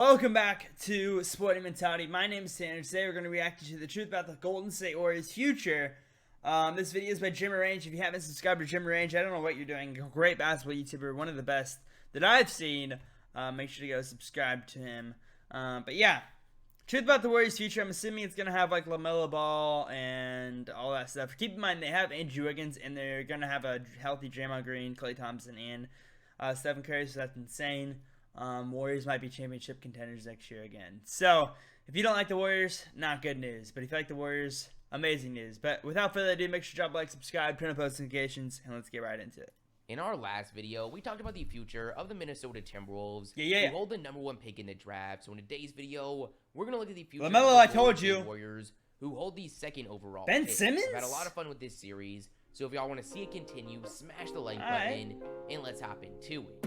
Welcome back to Sporting Mentality. My name is Tanner. Today we're going to react to the truth about the Golden State Warriors' future. This video is by Jimmy Range. If you haven't subscribed to Jimmy Range, I don't know what you're doing. Great basketball YouTuber, one of the best that I've seen. Make sure to go subscribe to him. But yeah, truth about the Warriors' future. I'm assuming it's going to have like LaMelo Ball and all that stuff. Keep in mind they have Andrew Wiggins and they're going to have a healthy Draymond Green, Klay Thompson, and Stephen Curry, so that's insane. Warriors might be championship contenders next year again. So, if you don't like the Warriors, not good news. But if you like the Warriors, amazing news. But without further ado, make sure to drop a like, subscribe, turn on post notifications, and let's get right into it. In our last video, we talked about the future of the Minnesota Timberwolves, who hold the #1 pick in the draft. So in today's video, we're going to look at the future LaMelo, of I the told you. Warriors, who hold the 2nd overall Ben pick. Simmons? I've had a lot of fun with this series, so if y'all want to see it continue, smash the like button, and let's hop into it.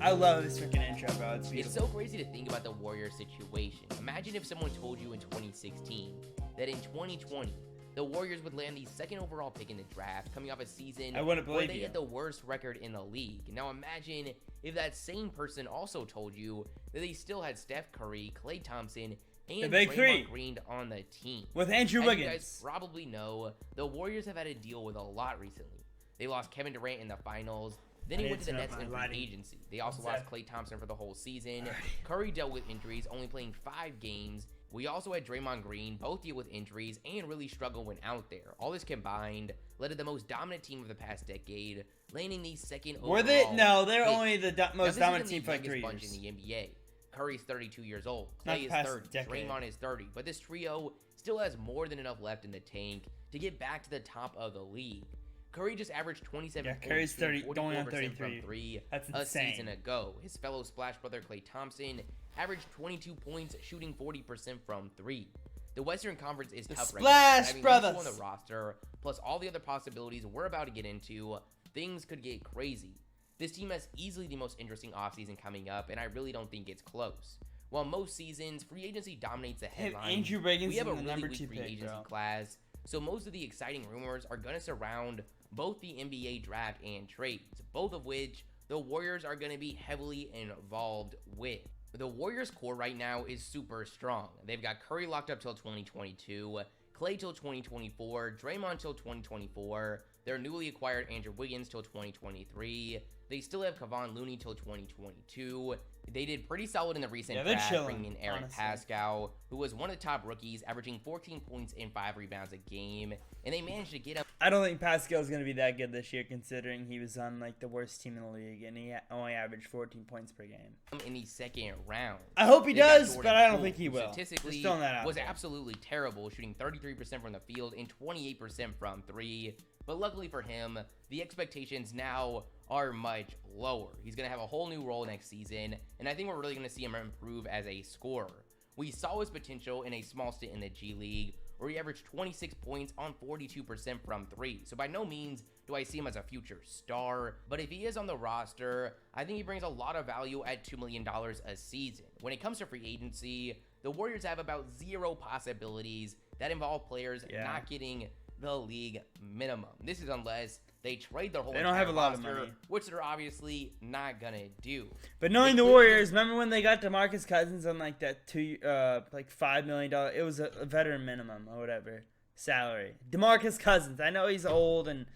I love this freaking intro, bro. It's so crazy to think about the Warriors situation. Imagine if someone told you in 2016 that in 2020, the Warriors would land the 2nd overall pick in the draft, coming off a season where they had the worst record in the league. Now imagine if that same person also told you that they still had Steph Curry, Klay Thompson, and Draymond Green on the team. With Andrew Wiggins. You guys probably know, the Warriors have had to deal with a lot recently. They lost Kevin Durant in the finals. Then he went to the Nets in free agency. They also lost Klay Thompson for the whole season. Curry dealt with injuries, only playing 5 games. We also had Draymond Green, both deal with injuries and really struggle when out there. All this combined led to the most dominant team of the past decade, landing the 2nd overall. Were they? No, they're only the most dominant team for like 3 years. In the NBA. Curry's 32 years old. Klay is 30. Draymond is 30. But this trio still has more than enough left in the tank to get back to the top of the league. Curry just averaged 27 points, Curry's 30, going on 33 from 3 a season ago. His fellow splash brother Klay Thompson averaged 22 points, shooting 40% from 3. The Western Conference is tough right now. Splash Brothers on the roster, plus all the other possibilities we're about to get into, things could get crazy. This team has easily the most interesting offseason coming up, and I really don't think it's close. While most seasons, free agency dominates the headlines, we have a really weak free agency class, so most of the exciting rumors are going to surround both the NBA draft and trades, both of which the Warriors are going to be heavily involved with. The Warriors core right now is super strong. They've got Curry locked up till 2022, Klay till 2024, Draymond till 2024, their newly acquired Andrew Wiggins till 2023. They still have Kevon Looney till 2022. They did pretty solid in the recent draft, bringing in Eric Pascal, who was one of the top rookies, averaging 14 points and 5 rebounds a game, and they managed to get him. I don't think Pascal's going to be that good this year, considering he was on like the worst team in the league, and he only averaged 14 points per game. In the 2nd round. I hope he does, but I don't think he will. Statistically, was absolutely terrible, shooting 33% from the field and 28% from 3. But luckily for him, the expectations now are much lower. He's going to have a whole new role next season, and I think we're really going to see him improve as a scorer. We saw his potential in a small stint in the G League, where he averaged 26 points on 42% from 3. So by no means do I see him as a future star, but if he is on the roster, I think he brings a lot of value at $2 million a season. When it comes to free agency, the Warriors have about 0 possibilities that involve players not getting the league minimum. This is unless they trade their whole They don't have a lot of money, which they're obviously not gonna do. But knowing the Warriors, remember when they got DeMarcus Cousins on like that $5 million? It was a veteran minimum or whatever salary. DeMarcus Cousins. I know he's old and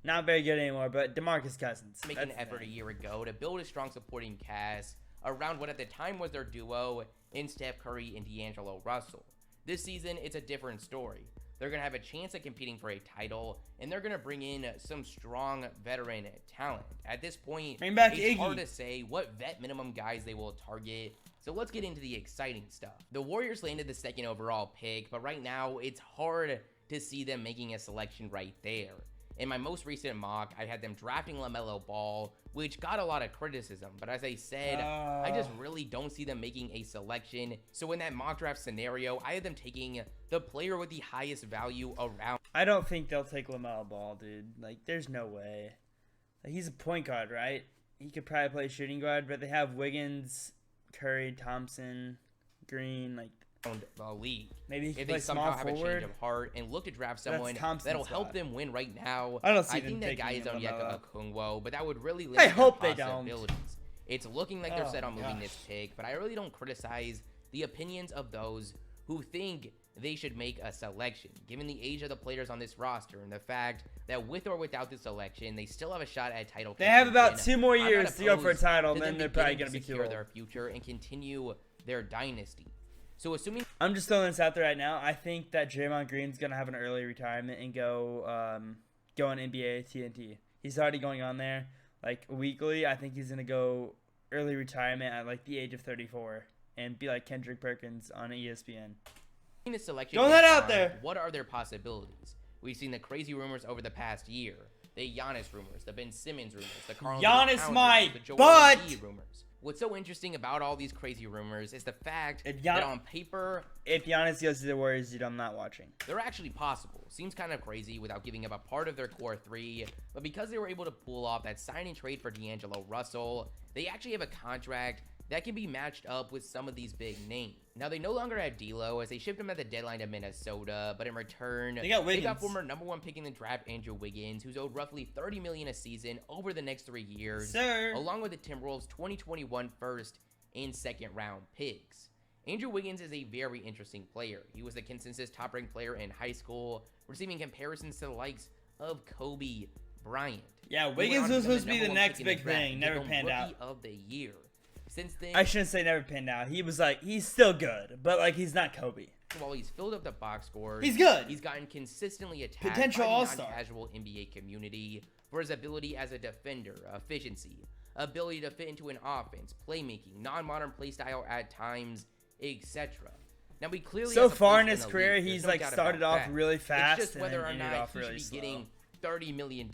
not very good anymore, but DeMarcus Cousins. Make an effort a year ago to build a strong supporting cast around what at the time was their duo in Steph Curry and D'Angelo Russell. This season, it's a different story. They're going to have a chance at competing for a title, and they're going to bring in some strong veteran talent. At this point, it's hard to say what vet minimum guys they will target, so let's get into the exciting stuff. The Warriors landed the 2nd overall pick, but right now, it's hard to see them making a selection right there. In my most recent mock, I had them drafting LaMelo Ball, which got a lot of criticism. But as I said, I just really don't see them making a selection. So in that mock draft scenario, I had them taking the player with the highest value around. I don't think they'll take LaMelo Ball, dude. Like, there's no way. Like, he's a point guard, right? He could probably play shooting guard, but they have Wiggins, Curry, Thompson, Green, like the league. Maybe he if they somehow have a change of heart and look to draft someone that'll help them win right now. I don't see I think that guy is Onyeka Okongwu, but that would really limit I hope they don't. It's looking like they're Oh set on my moving gosh. this pick, but I really don't criticize the opinions of those who think they should make a selection, given the age of the players on this roster and the fact that with or without this selection, they still have a shot at title. They have about contention. 2 more I'm not years to go for a opposed title, to and then them they're probably beginning going to be too secure old. their future and continue their dynasty. So assuming I'm just throwing this out there right now. I think that Draymond Green's going to have an early retirement and go on NBA TNT. He's already going on there like weekly. I think he's going to go early retirement at like the age of 34 and be like Kendrick Perkins on ESPN. this selection Throw is that out fine, there. what are their possibilities? We've seen the crazy rumors over the past year. The Giannis rumors, the Ben Simmons rumors, the Karl Giannis Towns might, rumors, the Joel but- Embiid rumors. What's so interesting about all these crazy rumors is the fact If that on paper, If Giannis goes to the Warriors, dude, I'm not watching. they're actually possible. Seems kind of crazy without giving up a part of their core three, but because they were able to pull off that sign and trade for D'Angelo Russell, they actually have a contract that can be matched up with some of these big names. Now, they no longer have D'Lo as they shipped him at the deadline to Minnesota, but in return, They got Wiggins. former #1 pick in the draft, Andrew Wiggins, who's owed roughly $30 million a season over the next 3 years, Sir. along with the Timberwolves' 2021 first and second round picks. Andrew Wiggins is a very interesting player. He was the consensus top-ranked player in high school, receiving comparisons to the likes of Kobe Bryant. Yeah, He went Wiggins on was become supposed to be the the #1 next pick in big draft thing. and Never become panned out. Rookie of the year. Since then, I shouldn't say never panned out. He was like, he's still good, but like he's not Kobe. while he's filled up the box scores, He's good. He's gotten consistently attacked Potential by the all-star. non-casual NBA community for his ability as a defender, efficiency, ability to fit into an offense, playmaking, non-modern play style at times, etc. Now, we clearly So has a far place in his the career, league. There's he's no like doubt started about off that. really It's fast just and whether then or ended not off he really should be slow. getting $30 million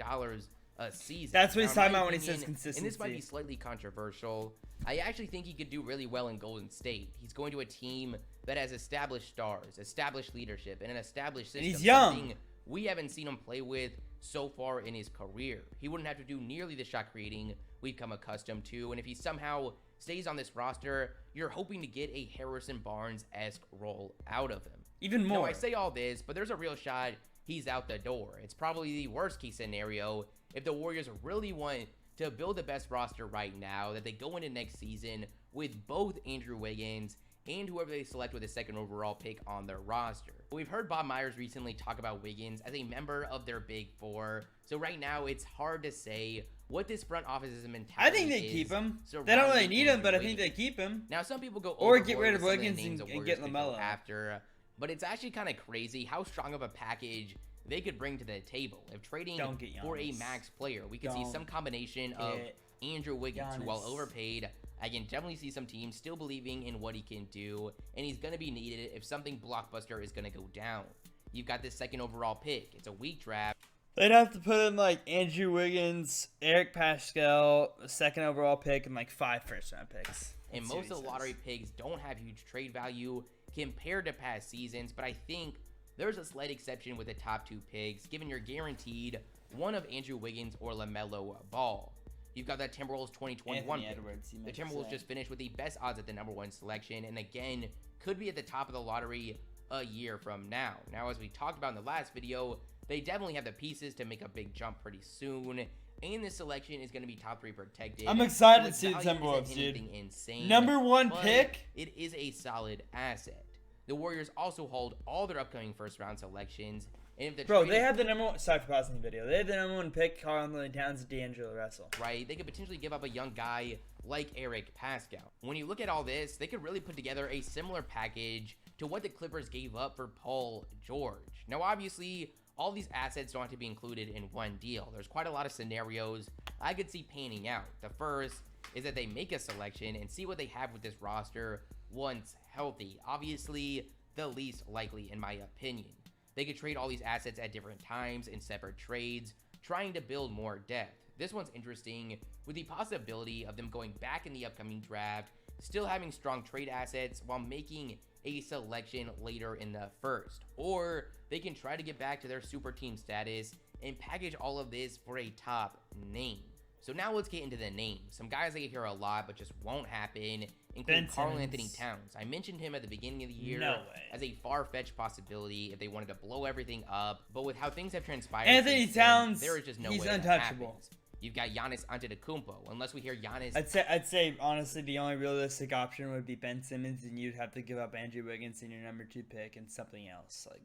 a season. That's what he's Now, in talking my about when he says opinion, consistency. And this might be slightly controversial. I actually think he could do really well in Golden State. He's going to a team that has established stars, established leadership, and an established system. he's young. Something we haven't seen him play with so far in his career. He wouldn't have to do nearly the shot creating we've come accustomed to. And if he somehow stays on this roster, you're hoping to get a Harrison Barnes-esque role out of him. Even No, more. I say all this, but there's a real shot he's out the door. It's probably the worst case scenario if the Warriors really want to build the best roster right now, that they go into next season with both Andrew Wiggins and whoever they select with the second overall pick on their roster. We've heard Bob Myers recently talk about Wiggins as a member of their Big Four, so right now it's hard to say what this front office's mentality I think they is keep him. They don't really surrounding need him, but I Andrew think they Wiggins. keep him. Now, some people go Or overboard get rid with of some the Wiggins names and the get Warriors could go LaMelo. after, but it's actually kind of crazy how strong of a package they could bring to the table. If trading Don't get for a Giannis. max player, we could see Don't some combination of get Andrew Wiggins, who while Giannis. overpaid, I can definitely see some teams still believing in what he can do, and he's going to be needed if something blockbuster is going to go down. You've got this second overall pick. It's a weak draft. They'd have to put in like Andrew Wiggins, Eric Pascal, the second overall pick, and like 5 first-round picks. And Let's see most what of he the lottery says. picks don't have huge trade value compared to past seasons, but I think there's a slight exception with the top 2 picks, given you're guaranteed one of Andrew Wiggins or LaMelo Ball. You've got that Timberwolves 2021 Anthony pick. Edwards, he The meant to Timberwolves say. just finished with the best odds at the #1 selection, and again, could be at the top of the lottery a year from now. Now, as we talked about in the last video, they definitely have the pieces to make a big jump pretty soon, and this selection is going to be top 3 protected. I'm excited So to its see the value isn't Timberwolves, dude. anything insane, Number 1 but pick? it is a solid asset. The Warriors also hold all their upcoming first-round selections, and if the Bro, trade they is had the number 1. Sorry for pausing the video. They had the number 1 pick, Karl-Anthony Towns and D'Angelo Russell. right, they could potentially give up a young guy like Eric Pascal. When you look at all this, they could really put together a similar package to what the Clippers gave up for Paul George. Now, obviously, all these assets don't have to be included in one deal. There's quite a lot of scenarios I could see panning out. The first is that they make a selection and see what they have with this roster once healthy. Obviously, the least likely in my opinion. They could trade all these assets at different times in separate trades, trying to build more depth. This one's interesting with the possibility of them going back in the upcoming draft, still having strong trade assets while making a selection later in the first. Or they can try to get back to their super team status and package all of this for a top name. So now let's get into the names. Some guys I hear a lot but just won't happen, include Ben Karl-Anthony Simmons. Towns. I mentioned him at the beginning of the year No way. as a far-fetched possibility if they wanted to blow everything up, but with how things have transpired Anthony since then, Towns, there is just no he's way that untouchable. happens. You've got Giannis Antetokounmpo. Unless we hear Giannis I'd say honestly the only realistic option would be Ben Simmons, and you'd have to give up Andrew Wiggins in your number 2 pick and something else. Like,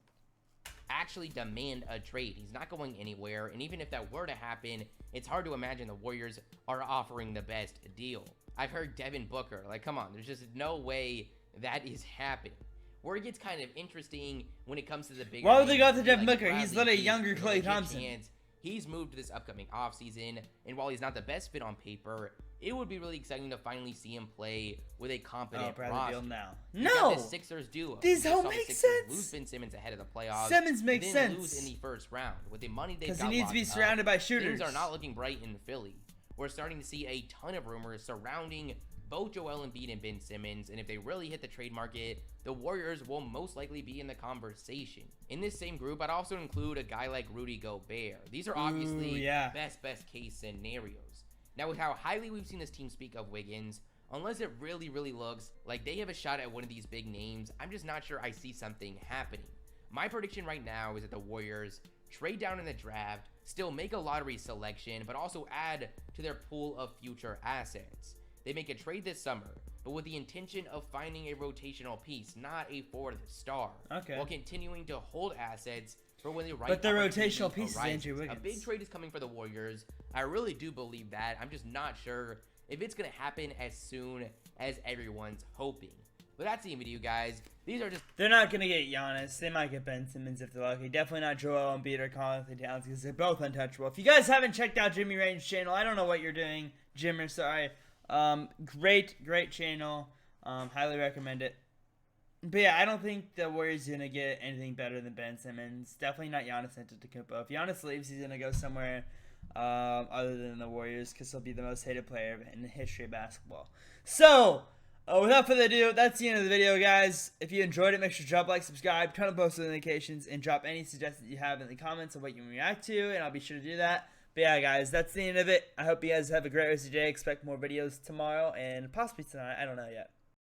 actually demand a trade. He's not going anywhere, and even if that were to happen, it's hard to imagine the Warriors are offering the best deal. I've heard Devin Booker. Like, come on, there's just no way that is happening. Where it gets kind of interesting when it comes to the bigger why would they go after names, Devin like Booker? He's Bradley literally Beal, younger there's a Klay legit Thompson. chance he's moved this upcoming offseason, and while he's not the best fit on paper, it would be really exciting to finally see him play with a competent Bradley roster. Beal now. You got No! this Sixers duo. These We don't saw the make Sixers sense. lose Ben Simmons ahead of the playoffs. Simmons makes then sense. lose in the first round with the money they've Because got he needs to be locked up. surrounded by shooters. Things are not looking bright in Philly. We're starting to see a ton of rumors surrounding both Joel Embiid and Ben Simmons, and if they really hit the trade market, the Warriors will most likely be in the conversation. In this same group, I'd also include a guy like Rudy Gobert. These are obviously best case scenarios. Now, with how highly we've seen this team speak of Wiggins, unless it really looks like they have a shot at one of these big names, I'm just not sure I see something happening. My prediction right now is that the Warriors trade down in the draft, still make a lottery selection, but also add to their pool of future assets. They make a trade this summer, but with the intention of finding a rotational piece, not a fourth star, while continuing to hold assets for when the right But the opportunity rotational piece is arises. Andrew Wiggins. A big trade is coming for the Warriors. I really do believe that. I'm just not sure if it's going to happen as soon as everyone's hoping. But that's the video, guys. These are just... They're not going to get Giannis. They might get Ben Simmons if they're lucky. Definitely not Joel Embiid or Karl-Anthony Towns because they're both untouchable. If you guys haven't checked out Jimmy Range's channel, I don't know what you're doing. Jimmer, sorry. Great channel. Highly recommend it. But yeah, I don't think the Warriors are going to get anything better than Ben Simmons. Definitely not Giannis Antetokounmpo. If Giannis leaves, he's going to go somewhere other than the Warriors because he'll be the most hated player in the history of basketball. So, without further ado, that's the end of the video, guys. If you enjoyed it, make sure to drop a like, subscribe, turn on post notifications, and drop any suggestions you have in the comments of what you react to, and I'll be sure to do that. But yeah, guys, that's the end of it. I hope you guys have a great rest of the day. Expect more videos tomorrow and possibly tonight. I don't know yet.